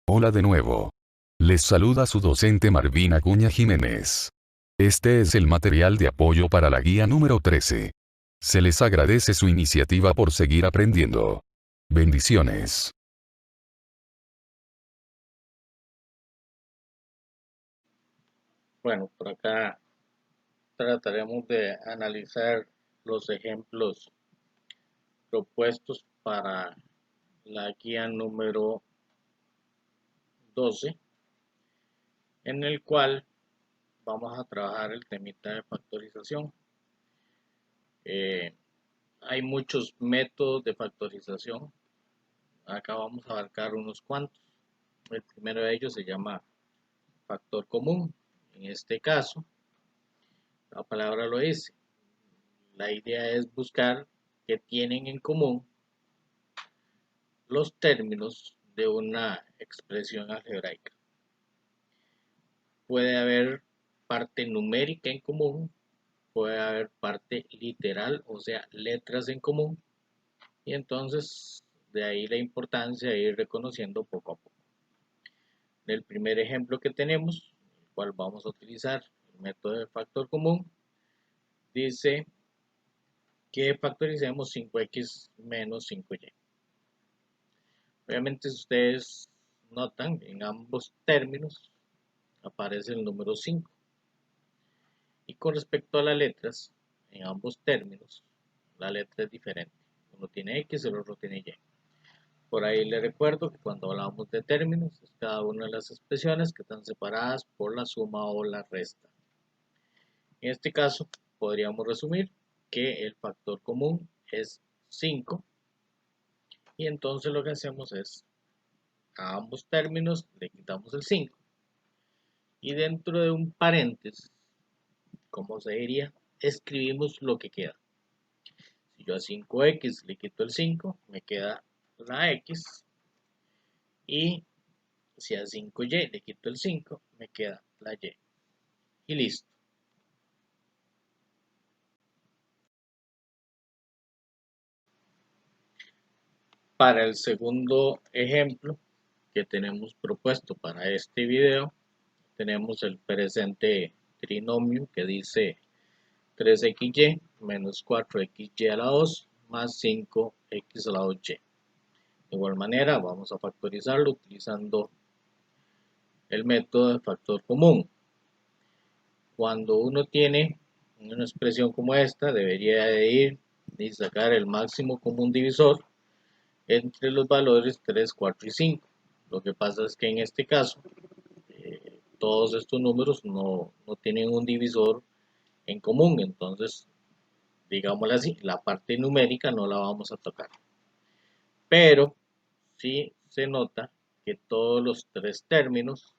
Hola de nuevo. Les saluda su docente Marvin Acuña Jiménez. Este es el material de apoyo para la guía número 13. Se les agradece su iniciativa por seguir aprendiendo. Bendiciones. Bueno, por acá trataremos de analizar los ejemplos propuestos para la guía número 12, en el cual vamos a trabajar el temita de factorización. Eh, Hay muchos métodos de factorización. Acá vamos a abarcar unos cuantos. El primero de ellos se llama factor común. En este caso, la palabra lo dice. La idea es buscar qué tienen en común los términos de una expresión algebraica. Puede haber parte numérica en común, puede haber parte literal, o sea, letras en común, y entonces de ahí la importancia de ir reconociendo poco a poco. En el primer ejemplo que tenemos, el cual vamos a utilizar el método de factor común, dice que factoricemos 5x menos 5y. Obviamente, si ustedes notan, en ambos términos aparece el número 5. Y con respecto a las letras, en ambos términos, la letra es diferente. Uno tiene X, el otro tiene Y. Por ahí les recuerdo que cuando hablamos de términos, es cada una de las expresiones que están separadas por la suma o la resta. En este caso, podríamos resumir que el factor común es 5. Y entonces lo que hacemos es, a ambos términos le quitamos el 5. Y dentro de un paréntesis, como se diría, escribimos lo que queda. Si yo a 5x le quito el 5, me queda la x. Y si a 5y le quito el 5, me queda la y. Y listo. Para el segundo ejemplo que tenemos propuesto para este video, tenemos el presente trinomio que dice 3xy menos 4xy a la 2 más 5x a la 2y. De igual manera, vamos a factorizarlo utilizando el método de factor común. Cuando uno tiene una expresión como esta, debería de ir y sacar el máximo común divisor entre los valores 3, 4 y 5. Lo que pasa es que en este caso, todos estos números no tienen un divisor en común, entonces, digámoslo así, la parte numérica no la vamos a tocar. Pero sí se nota que todos los tres términos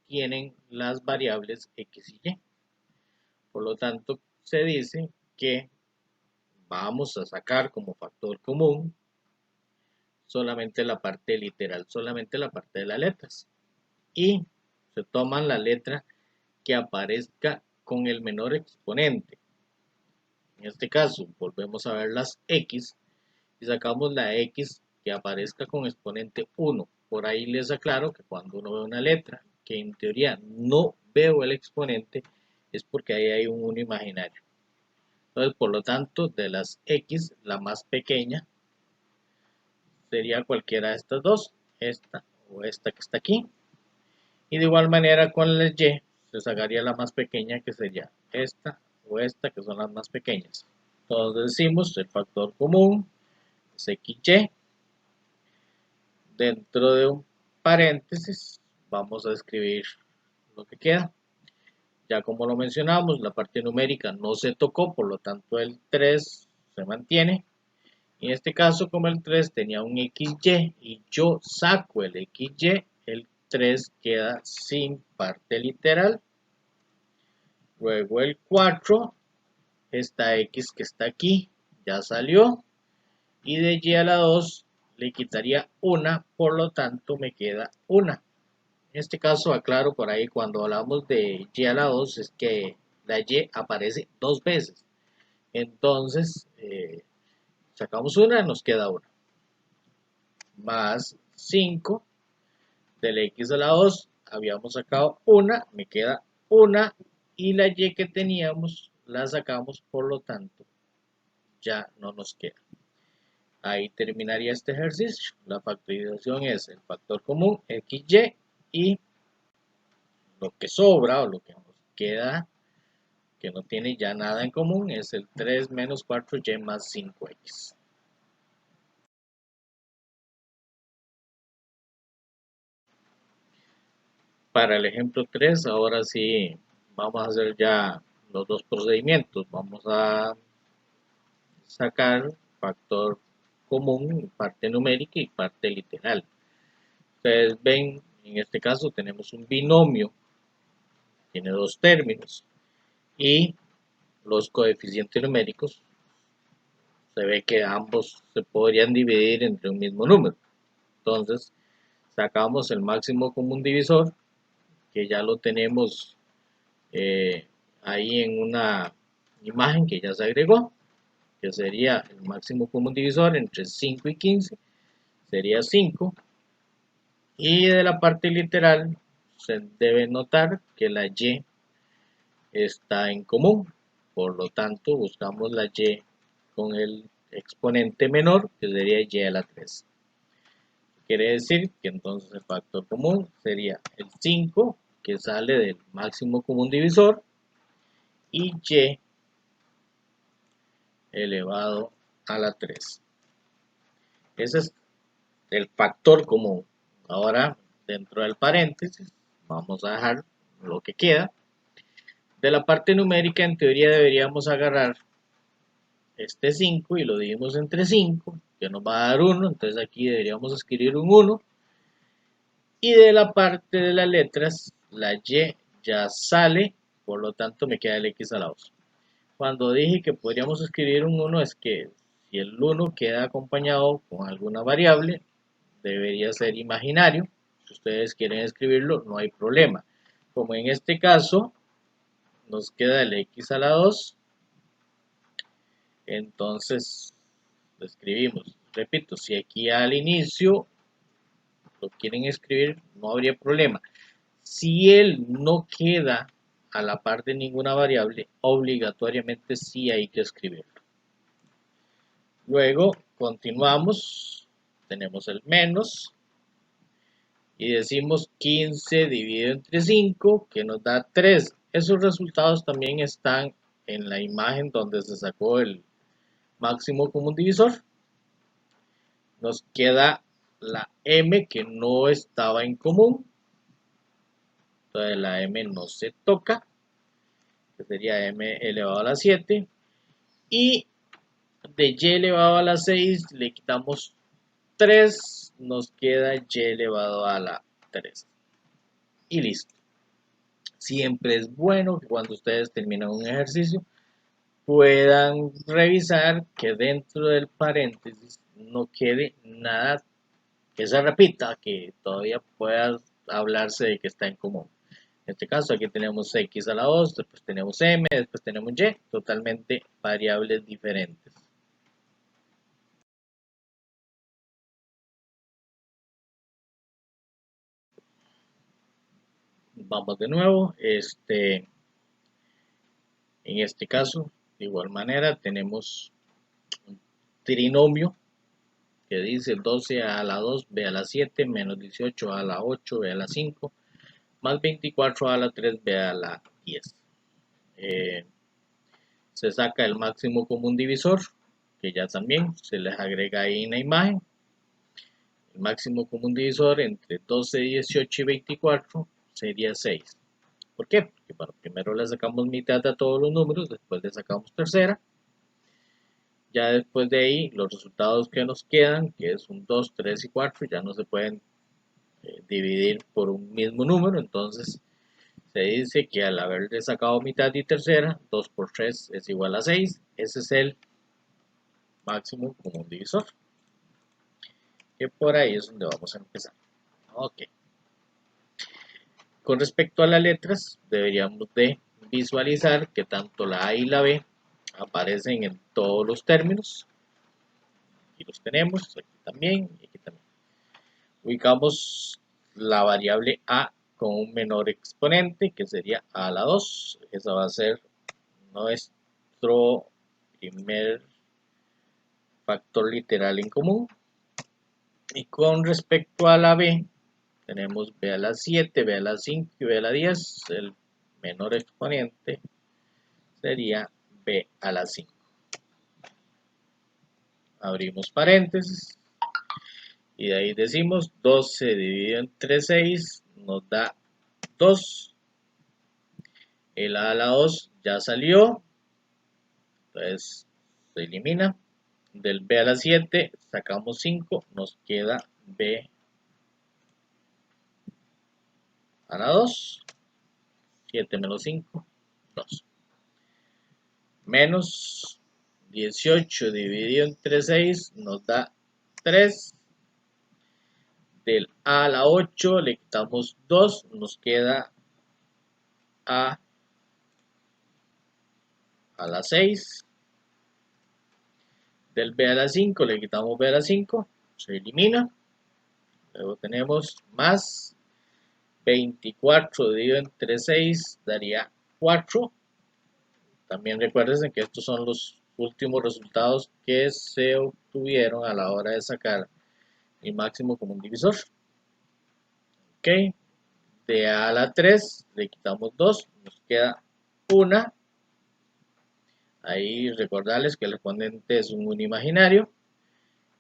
tienen las variables x y y. Por lo tanto, se dice que vamos a sacar como factor común solamente la parte literal, solamente la parte de las letras. Y se toman la letra que aparezca con el menor exponente. En este caso, volvemos a ver las x y sacamos la x que aparezca con exponente 1. Por ahí les aclaro que cuando uno ve una letra que en teoría no veo el exponente, es porque ahí hay un 1 imaginario. Entonces, por lo tanto, de las x, la más pequeña sería cualquiera de estas dos, esta o esta que está aquí. Y de igual manera con la y, se sacaría la más pequeña que sería esta o esta, que son las más pequeñas. Entonces decimos el factor común es xy. Dentro de un paréntesis vamos a escribir lo que queda. Ya como lo mencionamos, la parte numérica no se tocó, por lo tanto el 3 se mantiene. En este caso, como el 3 tenía un xy y yo saco el xy, el 3 queda sin parte literal. Luego el 4, esta x que está aquí, ya salió. Y de y a la 2 le quitaría una, por lo tanto me queda una. En este caso, aclaro por ahí, cuando hablamos de y a la 2, es que la y aparece dos veces. Entonces, sacamos una, nos queda una. Más 5 De la x a la 2 habíamos sacado una, me queda una, y la y que teníamos la sacamos, por lo tanto ya no nos queda. Ahí terminaría este ejercicio. La factorización es el factor común xy, y lo que sobra o lo que nos queda, que no tiene ya nada en común, es el 3 menos 4y más 5x. Para el ejemplo 3, ahora sí vamos a hacer ya los dos procedimientos. Vamos a sacar factor común, parte numérica y parte literal. Ustedes ven, en este caso tenemos un binomio, tiene dos términos, y los coeficientes numéricos, se ve que ambos se podrían dividir entre un mismo número. Entonces, sacamos el máximo común divisor, que ya lo tenemos ahí en una imagen que ya se agregó, que sería el máximo común divisor entre 5 y 15, sería 5. Y de la parte literal se debe notar que la y está en común, por lo tanto buscamos la y con el exponente menor, que sería y a la 3. Quiere decir que entonces el factor común sería el 5, que sale del máximo común divisor, y y elevado a la 3. Ese es el factor común. Ahora, dentro del paréntesis, vamos a dejar lo que queda. De la parte numérica, en teoría deberíamos agarrar este 5 y lo dividimos entre 5, que nos va a dar 1, entonces aquí deberíamos escribir un 1. Y de la parte de las letras, la y ya sale, por lo tanto me queda el x a la 2. Cuando dije que podríamos escribir un 1, es que si el 1 queda acompañado con alguna variable, debería ser imaginario. Si ustedes quieren escribirlo, no hay problema. Como en este caso, nos queda el x a la 2, entonces lo escribimos. Repito, si aquí al inicio lo quieren escribir, no habría problema. Si él no queda a la par de ninguna variable, obligatoriamente sí hay que escribirlo. Luego continuamos, tenemos el menos, y decimos 15 dividido entre 5, que nos da 3. Esos resultados también están en la imagen donde se sacó el máximo común divisor. Nos queda la m, que no estaba en común, entonces la m no se toca, que sería m elevado a la 7, y de y elevado a la 6 le quitamos 3, nos queda y elevado a la 3. Y listo. Siempre es bueno que cuando ustedes terminan un ejercicio puedan revisar que dentro del paréntesis no quede nada que se repita, que todavía pueda hablarse de que está en común. En este caso aquí tenemos x a la 2, después tenemos m, después tenemos y, totalmente variables diferentes. Vamos de nuevo, en este caso, de igual manera, tenemos un trinomio que dice 12 a la 2, b a la 7, menos 18 a la 8, b a la 5, más 24 a la 3, b a la 10. Se saca el máximo común divisor, que ya también se les agrega ahí en la imagen. El máximo común divisor entre 12, 18 y 24 sería 6. ¿Por qué? Porque bueno, primero le sacamos mitad a todos los números, después le sacamos tercera. Ya después de ahí, los resultados que nos quedan, que es un 2, 3 y 4, ya no se pueden dividir por un mismo número. Entonces, se dice que al haberle sacado mitad y tercera, 2 por 3 es igual a 6. Ese es el máximo común divisor. Que por ahí es donde vamos a empezar. Ok. Con respecto a las letras, deberíamos de visualizar que tanto la A y la B aparecen en todos los términos. Aquí los tenemos, aquí también y aquí también. Ubicamos la variable a con un menor exponente, que sería a la 2. Esa va a ser nuestro primer factor literal en común. Y con respecto a la b, tenemos b a la 7, b a la 5 y b a la 10. El menor exponente sería b a la 5. Abrimos paréntesis. Y de ahí decimos 12 dividido entre 6 nos da 2. El a la 2 ya salió, entonces se elimina. Del b a la 7 sacamos 5, nos queda b a la 2. 7 menos 5, 2. Menos 18 dividido entre 6 nos da 3. Del a a la 8 le quitamos 2, nos queda a la 6. Del b a la 5 le quitamos b a la 5, se elimina. Luego tenemos más 24 dividido entre 6 daría 4. También recuerden que estos son los últimos resultados que se obtuvieron a la hora de sacar el máximo común divisor. Ok, de a la 3 le quitamos 2, nos queda 1. Ahí recordarles que el exponente es un número imaginario.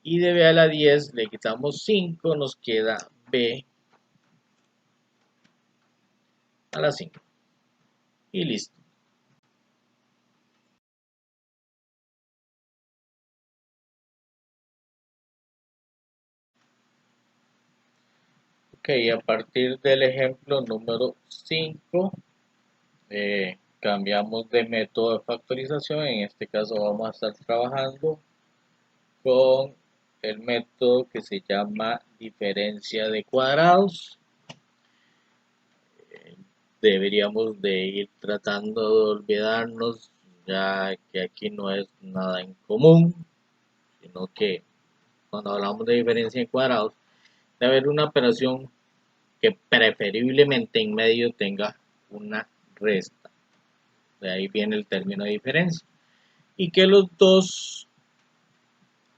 Y de b a la 10 le quitamos 5, nos queda b a la 5. Y listo. Ok, a partir del ejemplo número 5, cambiamos de método de factorización. En este caso vamos a estar trabajando con el método que se llama diferencia de cuadrados. Deberíamos de ir tratando de olvidarnos, ya que aquí no es nada en común, sino que cuando hablamos de diferencia de cuadrados, debe haber una operación que preferiblemente en medio tenga una resta. De ahí viene el término de diferencia. Y que los dos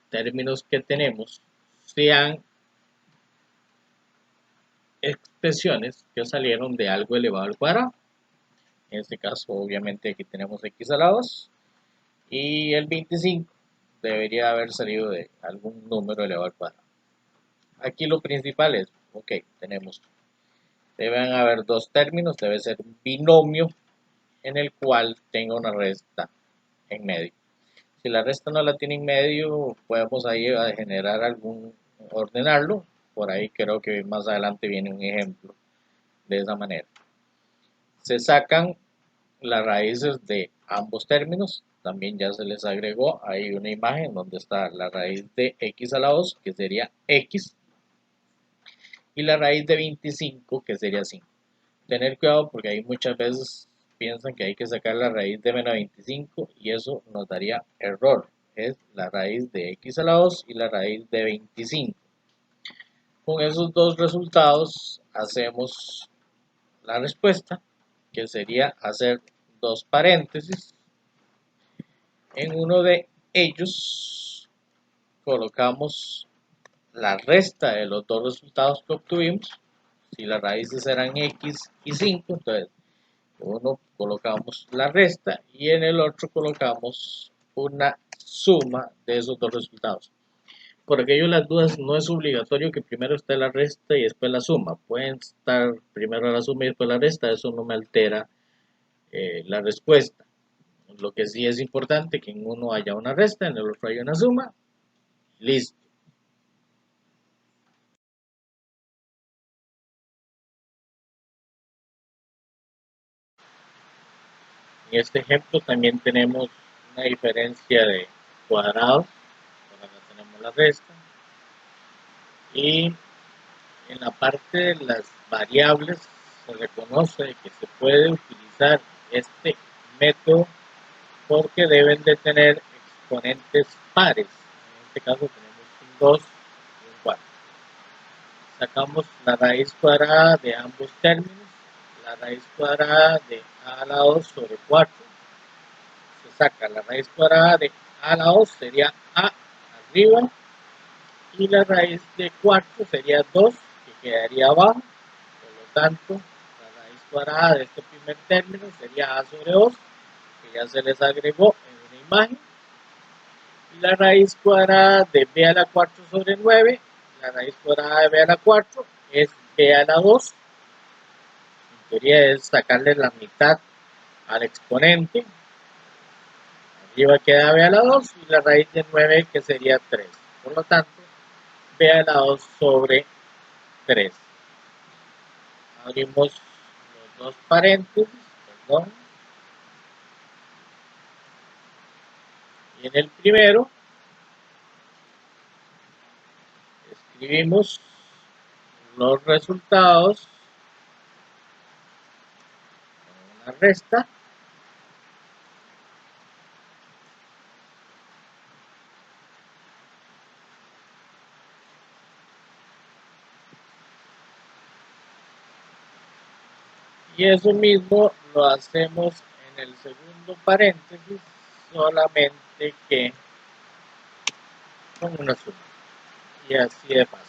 términos que tenemos sean expresiones que salieron de algo elevado al cuadrado. En este caso, obviamente, aquí tenemos x a la 2. Y el 25 debería haber salido de algún número elevado al cuadrado. Aquí lo principal es, ok, tenemos, deben haber dos términos, debe ser un binomio en el cual tenga una resta en medio. Si la resta no la tiene en medio, podemos ahí a generar algún, ordenarlo. Por ahí creo que más adelante viene un ejemplo de esa manera. Se sacan las raíces de ambos términos. También ya se les agregó ahí una imagen donde está la raíz de x a la 2, que sería x, y la raíz de 25, que sería 5. Tener cuidado porque ahí muchas veces piensan que hay que sacar la raíz de menos 25 y eso nos daría error. Es la raíz de x a la 2 y la raíz de 25. Con esos dos resultados hacemos la respuesta, que sería hacer dos paréntesis. En uno de ellos colocamos la resta de los dos resultados que obtuvimos. Si las raíces eran x y 5, entonces en uno colocamos la resta y en el otro colocamos una suma de esos dos resultados. Por aquello de las dudas, no es obligatorio que primero esté la resta y después la suma. Pueden estar primero la suma y después la resta, eso no me altera la respuesta. Lo que sí es importante que en uno haya una resta, en el otro haya una suma. Listo. En este ejemplo también tenemos una diferencia de cuadrados. Por acá tenemos la resta. Y en la parte de las variables se reconoce que se puede utilizar este método porque deben de tener exponentes pares. En este caso tenemos un 2 y un 4. sacamos la raíz cuadrada de ambos términos. La raíz cuadrada de a a la 2 sobre 4. Se saca la raíz cuadrada de a a la 2, sería a arriba. Y la raíz de 4 sería 2, que quedaría abajo. Por lo tanto, la raíz cuadrada de este primer término sería a sobre 2, que ya se les agregó en una imagen. Y la raíz cuadrada de b a la 4 sobre 9, la raíz cuadrada de b a la 4 es b a la 2. En teoría es sacarle la mitad al exponente. Arriba queda b a la 2 y la raíz de 9, que sería 3. Por lo tanto, b a la 2 sobre 3. Abrimos los dos paréntesis, perdón. Y en el primero escribimos los resultados con una resta. Y eso mismo lo hacemos en el segundo paréntesis, solamente que con una suma. Y así de fácil.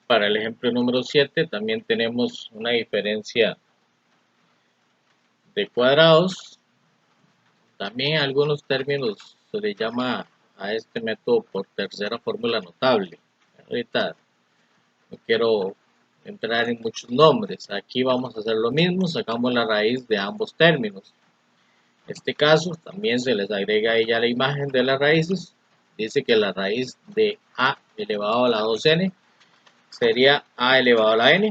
Para el ejemplo número 7 también tenemos una diferencia de cuadrados. También en algunos términos se le llama a este método por tercera fórmula notable. Ahorita no quiero entrar en muchos nombres. Aquí vamos a hacer lo mismo, sacamos la raíz de ambos términos. En este caso también se les agrega ahí ya la imagen de las raíces. Dice que la raíz de a elevado a la 2n sería a elevado a la n.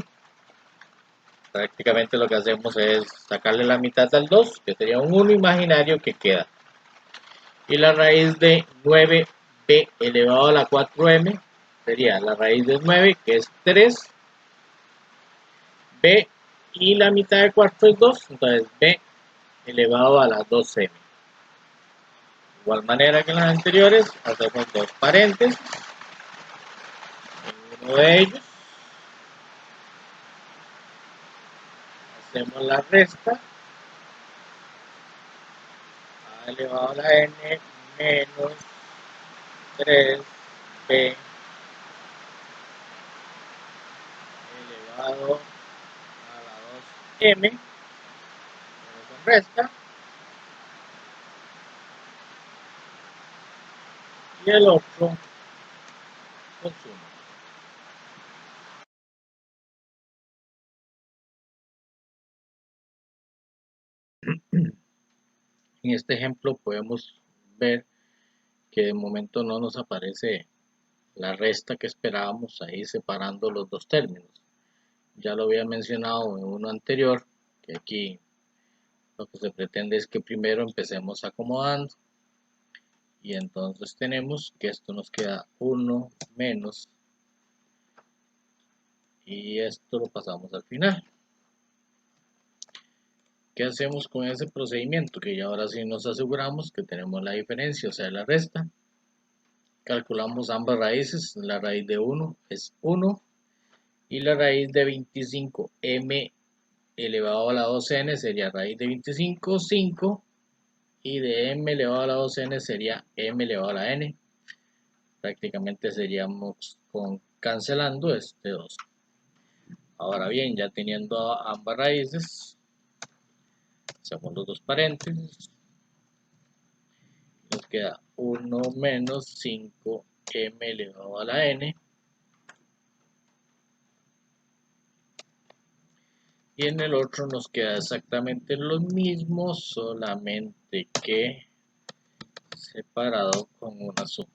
Prácticamente lo que hacemos es sacarle la mitad al 2, que sería un 1 imaginario que queda. Y la raíz de 9b elevado a la 4m sería la raíz de 9, que es 3. B y la mitad de 4 es 2, entonces b elevado a la 2m. De igual manera que en las anteriores, hacemos dos paréntesis en uno de ellos. Hacemos la resta. A elevado a la n menos 3b elevado a la 2m. Eso resta. Y el otro con suma. En este ejemplo podemos ver que de momento no nos aparece la resta que esperábamos ahí separando los dos términos. Ya lo había mencionado en uno anterior, que aquí lo que se pretende es que primero empecemos acomodando. Y entonces tenemos que esto nos queda 1 menos, y esto lo pasamos al final. ¿Qué hacemos con ese procedimiento? Que ya ahora sí nos aseguramos que tenemos la diferencia, o sea, la resta. Calculamos ambas raíces. La raíz de 1 es 1 y la raíz de 25 m elevado a la 2n sería raíz de 25, 5, y de m elevado a la 2n sería m elevado a la n. Prácticamente seríamos cancelando este 2. Ahora bien, ya teniendo ambas raíces, hacemos los dos paréntesis. Nos queda 1 menos 5m elevado a la n. Y en el otro nos queda exactamente lo mismo, solamente que separado con una suma.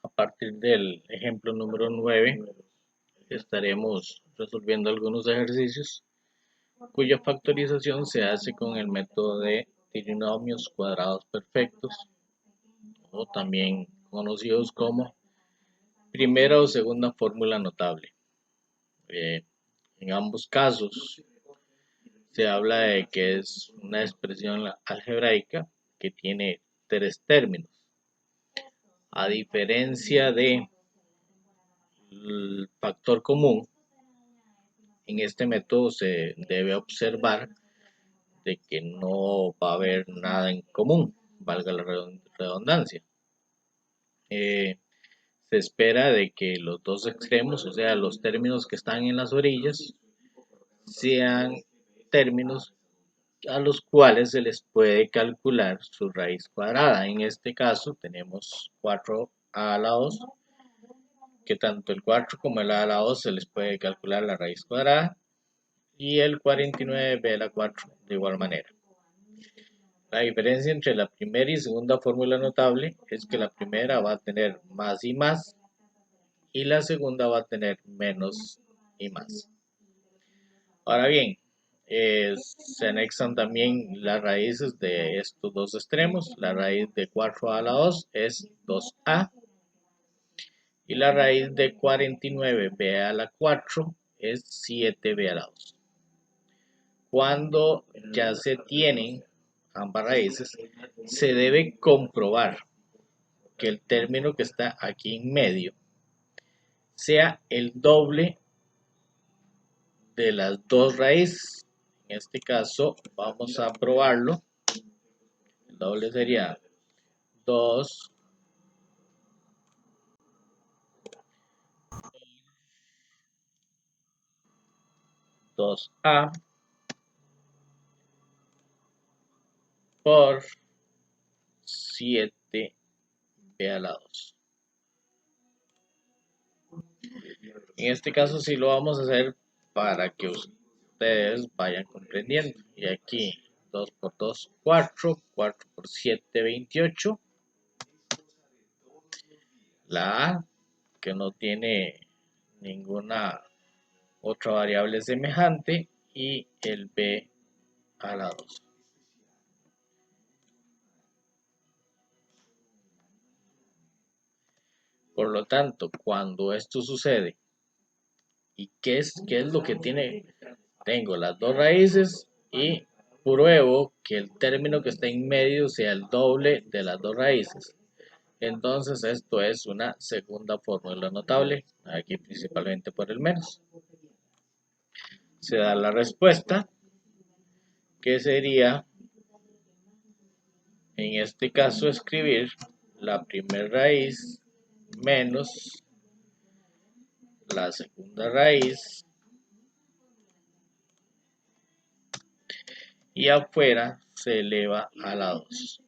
A partir del ejemplo número 9 estaremos resolviendo algunos ejercicios cuya factorización se hace con el método de trinomios cuadrados perfectos, o también conocidos como primera o segunda fórmula notable. En ambos casos se habla de que es una expresión algebraica que tiene tres términos. A diferencia del factor común, en este método se debe observar de que no va a haber nada en común, valga la redundancia. Se espera de que los dos extremos, o sea, los términos que están en las orillas, sean términos a los cuales se les puede calcular su raíz cuadrada. En este caso tenemos 4a a la 2, que tanto el 4 como el a a la 2 se les puede calcular la raíz cuadrada, y el 49b a la 4 de igual manera. La diferencia entre la primera y segunda fórmula notable es que la primera va a tener más y más, y la segunda va a tener menos y más. Ahora bien, se anexan también las raíces de estos dos extremos. La raíz de 4a a la 2 es 2a, y la raíz de 49b a la 4 es 7b a la 2. Cuando ya se tienen ambas raíces, se debe comprobar que el término que está aquí en medio sea el doble de las dos raíces. En este caso vamos a probarlo. El doble sería 2 2a por 7b a la 2. En este caso sí lo vamos a hacer para que ustedes vayan comprendiendo. Y aquí 2 por 2, 4, 4 por 7, 28. La a, que no tiene ninguna otra variable semejante, y el b a la 2. Por lo tanto, cuando esto sucede, ¿y qué es lo que tiene? Tengo las dos raíces y pruebo que el término que está en medio sea el doble de las dos raíces. Entonces esto es una segunda fórmula notable, aquí principalmente por el menos. Se da la respuesta, que sería, en este caso, escribir la primera raíz menos la segunda raíz, y afuera se eleva a la 2.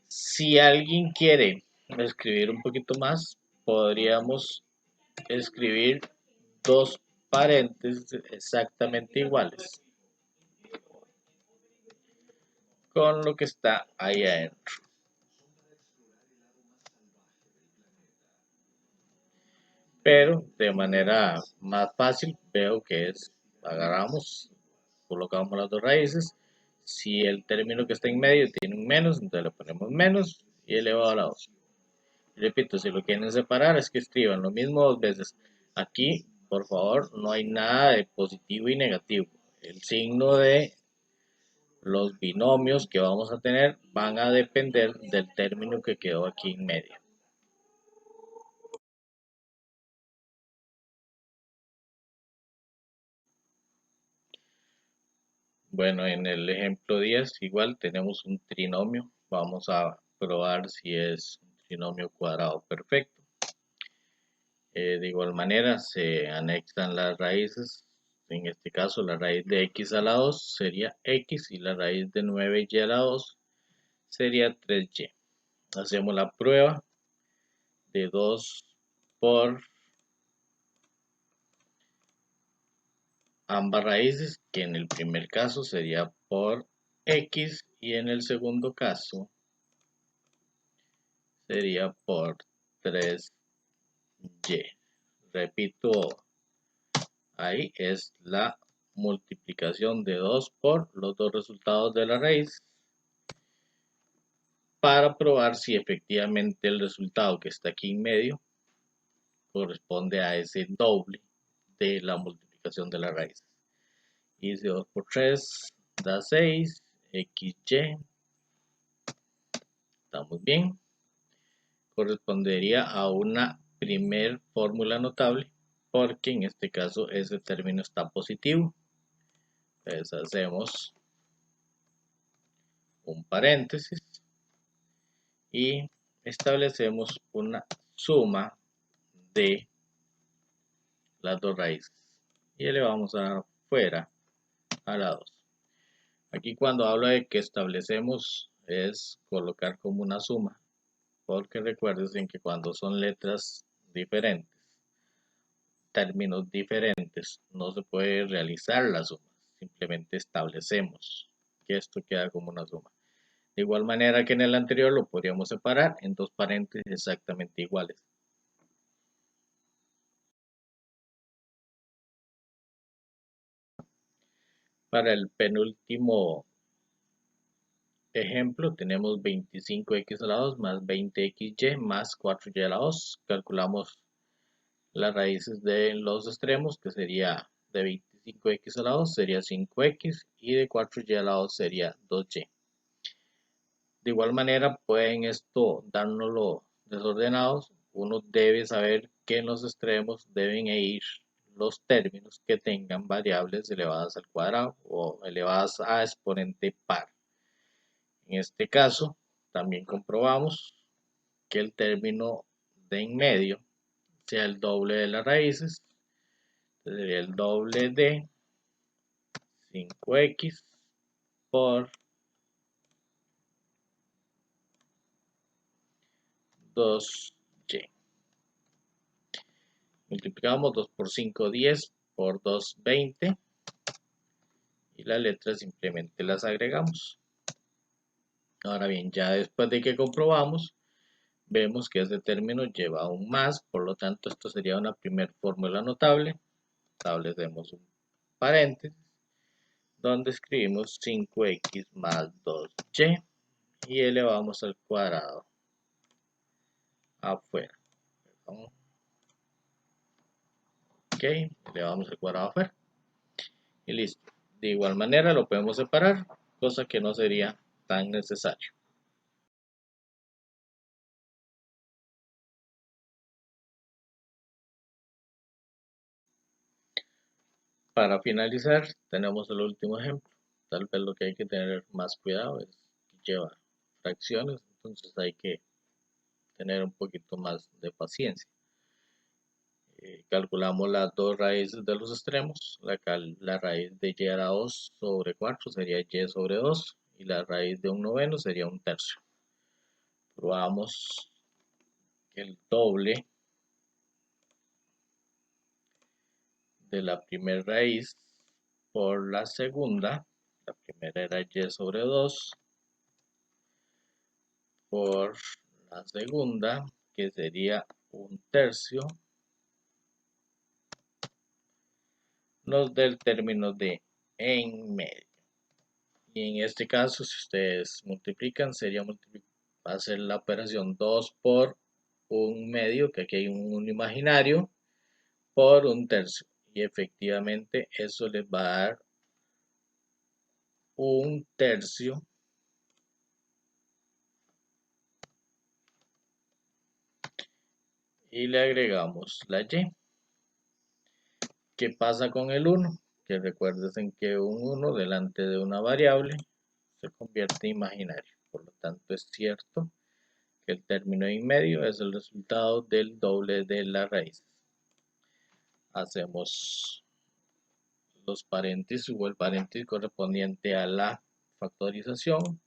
Si alguien quiere escribir un poquito más, podríamos escribir dos paréntesis exactamente iguales con lo que está ahí adentro. Pero de manera más fácil veo que es, agarramos, colocamos las dos raíces. Si el término que está en medio tiene un menos, entonces le ponemos menos y elevado a la 2. Repito, si lo quieren separar es que escriban lo mismo dos veces. Aquí, por favor, no hay nada de positivo y negativo. El signo de los binomios que vamos a tener van a depender del término que quedó aquí en medio. Bueno, en el ejemplo 10 igual tenemos un trinomio. Vamos a probar si es un trinomio cuadrado perfecto. De igual manera se anexan las raíces. En este caso la raíz de x a la 2 sería x, y la raíz de 9y a la 2 sería 3y. Hacemos la prueba de 2 por ambas raíces, que en el primer caso sería por x, y en el segundo caso sería por 3y. Repito, ahí es la multiplicación de 2 por los dos resultados de la raíz. para probar si efectivamente el resultado que está aquí en medio corresponde a ese doble de la multiplicación de las raíces. Hice 2 por 3 da 6, XY, estamos bien, correspondería a una primer fórmula notable porque en este caso ese término está positivo. Entonces hacemos un paréntesis y establecemos una suma de las dos raíces y le vamos a dar fuera a la 2. Aquí cuando hablo de que establecemos es colocar como una suma, porque recuerden que cuando son letras diferentes, términos diferentes, no se puede realizar la suma, simplemente establecemos que esto queda como una suma. De igual manera que en el anterior lo podríamos separar en dos paréntesis exactamente iguales. Para el penúltimo ejemplo tenemos 25x a la 2 más 20xy más 4y a la 2. Calculamos las raíces de los extremos, que sería de 25x a la 2 sería 5x y de 4y a la 2 sería 2y. De igual manera, pueden esto dárnoslo desordenados. Uno debe saber que en los extremos deben ir los términos que tengan variables elevadas al cuadrado o elevadas a exponente par. En este caso, también comprobamos que el término de en medio sea el doble de las raíces. Sería el doble de 5x por 2y. Multiplicamos 2 por 5, 10, por 2, 20. Y las letras simplemente las agregamos. Ahora bien, ya después de que comprobamos, vemos que este término lleva un más, por lo tanto esto sería una primera fórmula notable. Establecemos un paréntesis, donde escribimos 5x más 2y y elevamos al cuadrado afuera. Ok, elevamos el cuadrado afuera y listo. De igual manera lo podemos separar, cosa que no sería tan necesario. Para finalizar, tenemos el último ejemplo. Tal vez lo que hay que tener más cuidado es que lleva fracciones, entonces hay que tener un poquito más de paciencia. Calculamos las dos raíces de los extremos. La raíz de y a la 2 sobre 4 sería y sobre 2 y la raíz de un noveno sería un tercio. Probamos que el doble de la primera raíz por la segunda, la primera era y sobre 2, por la segunda, que sería un tercio, nos da el término de en medio. Y en este caso, si ustedes multiplican, sería hacer la operación 2 por un medio, que aquí hay un imaginario, por un tercio. Y efectivamente eso les va a dar un tercio y le agregamos la y. ¿Qué pasa con el 1? Que recuerden que un 1 delante de una variable se convierte en imaginario. Por lo tanto, es cierto que el término en medio es el resultado del doble de la raíz. Hacemos los paréntesis o el paréntesis correspondiente a la factorización.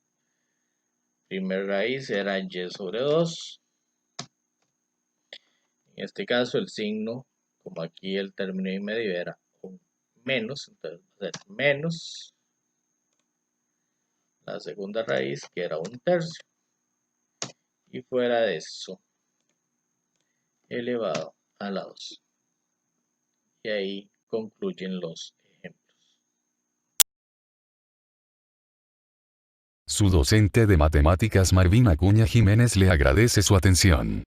Primera raíz era y sobre 2. En este caso el signo, como aquí el término en medio era un menos, entonces va a ser menos la segunda raíz, que era un tercio, y fuera de eso elevado a la 2. Y ahí concluyen los ejemplos. Su docente de matemáticas Marvin Acuña Jiménez le agradece su atención.